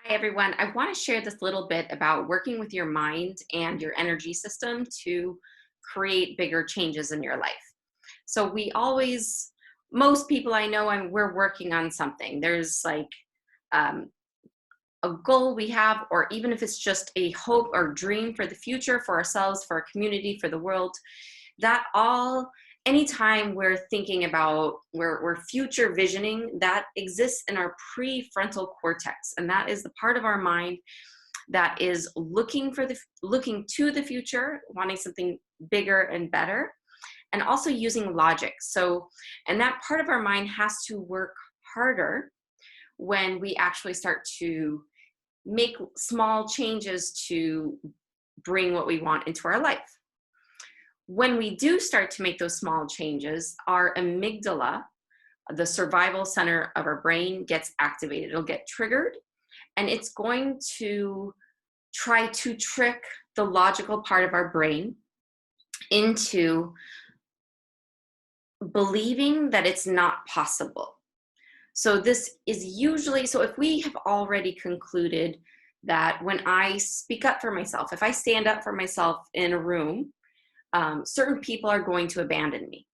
Hi, everyone. I want to share this little bit about working with your mind and your energy system to create bigger changes in your life. So most people I know, we're working on something. There's like um, a goal we have, or even if it's just a hope or dream for the future, for ourselves, for our community, for the world, that all anytime we're thinking about we're future visioning, that exists in our prefrontal cortex, and that is the part of our mind that is looking to the future, wanting something bigger and better, and also using logic. And that part of our mind has to work harder when we actually start to make small changes to bring what we want into our life. When we do start to make those small changes, our amygdala, the survival center of our brain, gets activated. It'll get triggered, and it's going to try to trick the logical part of our brain into believing that it's not possible. So if we have already concluded that when I speak up for myself, if I stand up for myself in a room, certain people are going to abandon me.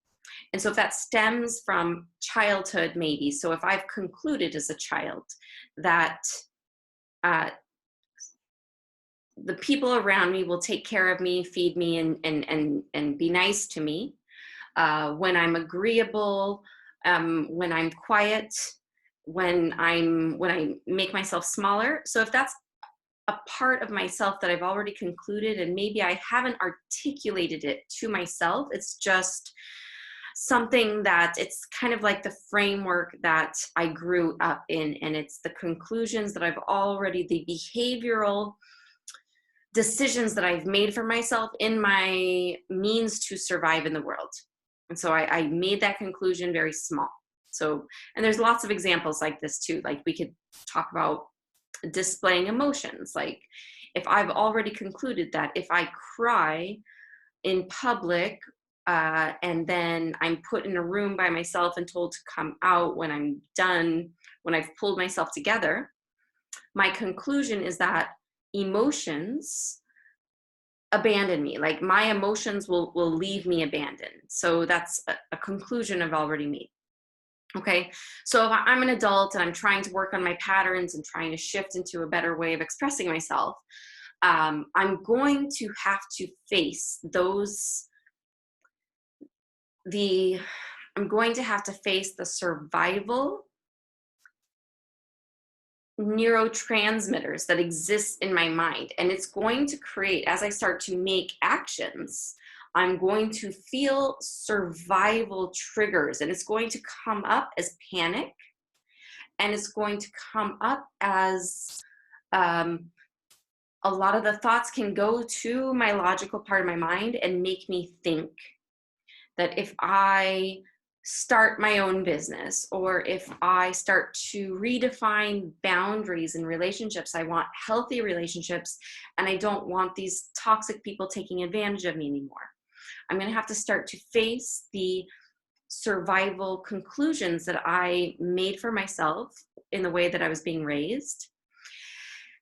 And so if that stems from childhood, maybe, so if I've concluded as a child that the people around me will take care of me, feed me, and be nice to me, when I'm agreeable, when I'm quiet, when I make myself smaller. So if that's a part of myself that I've already concluded, and maybe I haven't articulated it to myself, it's just something that it's kind of like the framework that I grew up in, and it's the conclusions that the behavioral decisions that I've made for myself in my means to survive in the world. And so I made that conclusion very small. So, and there's lots of examples like this too. Like we could talk about displaying emotions. Like if I've already concluded that if I cry in public, and then I'm put in a room by myself and told to come out when I'm done, when I've pulled myself together, my conclusion is that emotions abandon me. Like my emotions will leave me abandoned. So that's a conclusion I've already made. Okay, so if I'm an adult and I'm trying to work on my patterns and trying to shift into a better way of expressing myself, I'm going to have to face the survival neurotransmitters that exist in my mind. And it's going to create, as I start to make actions, I'm going to feel survival triggers, and it's going to come up as panic, and it's going to come up as a lot of the thoughts can go to my logical part of my mind and make me think that if I start my own business, or if I start to redefine boundaries in relationships, I want healthy relationships, and I don't want these toxic people taking advantage of me anymore. I'm going to have to start to face the survival conclusions that I made for myself in the way that I was being raised.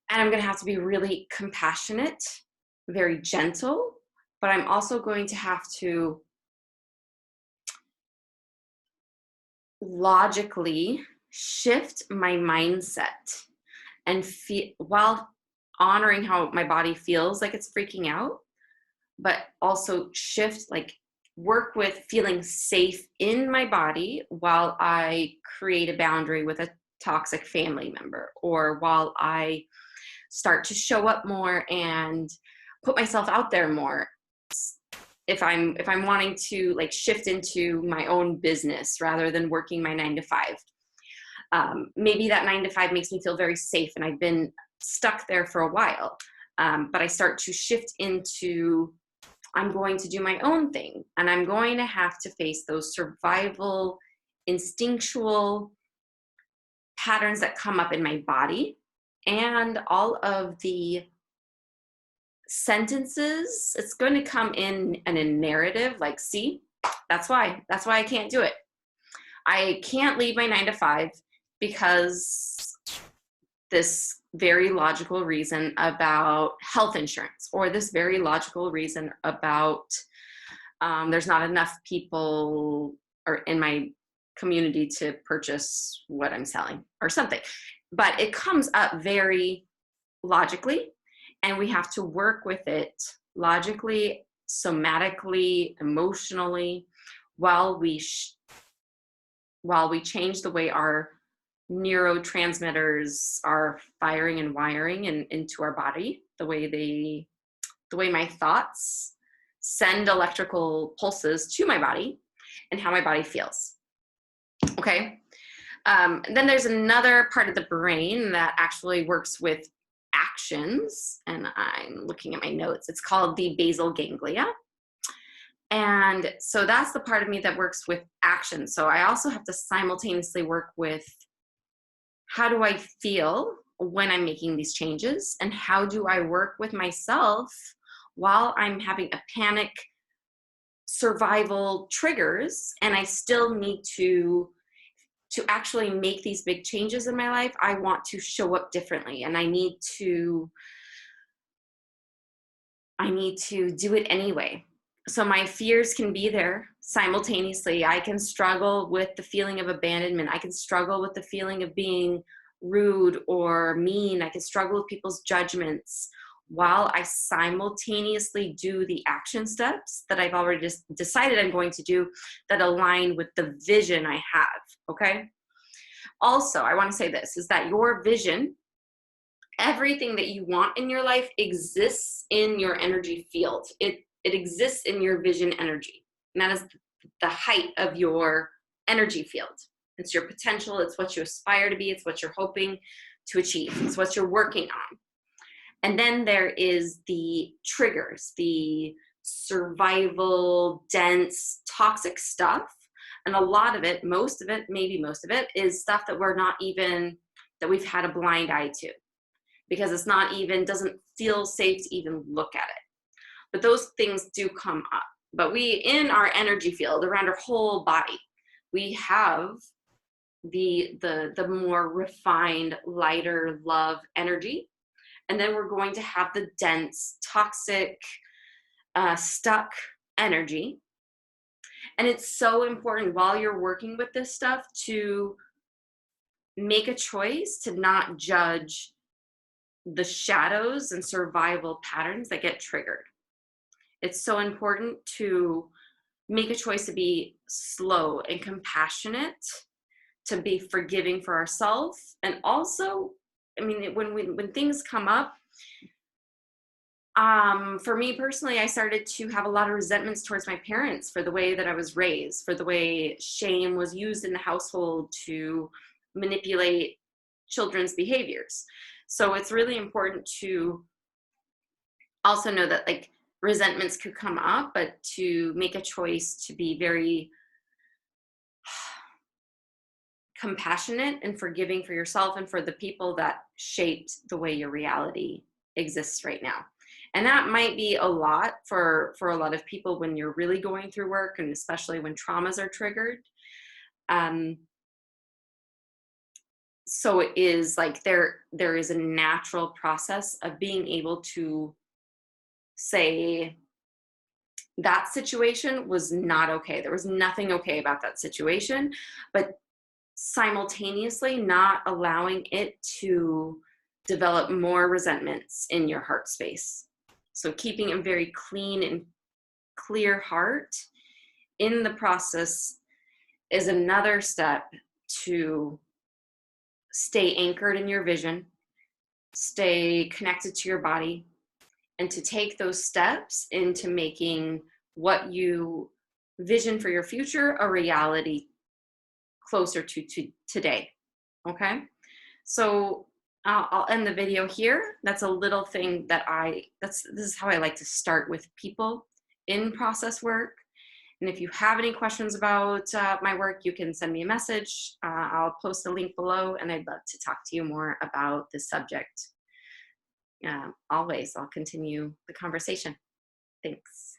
And I'm going to have to be really compassionate, very gentle, but I'm also going to have to logically shift my mindset and while honoring how my body feels like it's freaking out, but also work with feeling safe in my body while I create a boundary with a toxic family member, or while I start to show up more and put myself out there more. If I'm wanting to shift into my own business rather than working my 9 to 5, maybe that 9 to 5 makes me feel very safe and I've been stuck there for a while. But I start to shift into, I'm going to do my own thing, and I'm going to have to face those survival instinctual patterns that come up in my body, and all of the sentences. It's going to come in a narrative like, see, that's why I can't do it. I can't leave my 9 to 5 because this very logical reason about health insurance, or this very logical reason about there's not enough people or in my community to purchase what I'm selling or something. But it comes up very logically, and we have to work with it logically, somatically, emotionally, while we change the way our neurotransmitters are firing and wiring into our body, the way my thoughts send electrical pulses to my body and how my body feels. Okay. Then there's another part of the brain that actually works with actions, and I'm looking at my notes. It's called the basal ganglia. And so that's the part of me that works with action. So I also have to simultaneously work with how do I feel when I'm making these changes, and how do I work with myself while I'm having a panic survival triggers and I still need to actually make these big changes in my life. I want to show up differently, and I need to do it anyway. So my fears can be there simultaneously. I can struggle with the feeling of abandonment. I can struggle with the feeling of being rude or mean. I can struggle with people's judgments while I simultaneously do the action steps that I've already decided I'm going to do that align with the vision I have, okay? Also, I want to say this, is that your vision, everything that you want in your life exists in your energy field. It exists in your vision energy. And that is the height of your energy field. It's your potential. It's what you aspire to be. It's what you're hoping to achieve. It's what you're working on. And then there is the triggers, the survival, dense, toxic stuff. And a lot of it, most of it, maybe most of it, is stuff that that we've had a blind eye to, because it's not even, doesn't feel safe to even look at it. But those things do come up. But we, in our energy field, around our whole body, we have the more refined, lighter love energy. And then we're going to have the dense, toxic, stuck energy. And it's so important while you're working with this stuff to make a choice to not judge the shadows and survival patterns that get triggered. It's so important to make a choice to be slow and compassionate, to be forgiving for ourselves. And also, I mean, when things come up, for me personally, I started to have a lot of resentments towards my parents for the way that I was raised, for the way shame was used in the household to manipulate children's behaviors. So it's really important to also know that, like, resentments could come up, but to make a choice to be very compassionate and forgiving for yourself and for the people that shaped the way your reality exists right now. And that might be a lot for a lot of people when you're really going through work, and especially when traumas are triggered. So it is like there is a natural process of being able to say that situation was not okay. There was nothing okay about that situation, but simultaneously not allowing it to develop more resentments in your heart space. So keeping a very clean and clear heart in the process is another step to stay anchored in your vision, stay connected to your body, and to take those steps into making what you vision for your future a reality closer to today. Okay, so I'll end the video here. That's a little thing that this is how I like to start with people in process work. And if you have any questions about my work, you can send me a message. I'll post a link below, and I'd love to talk to you more about this subject. Always, I'll continue the conversation. Thanks.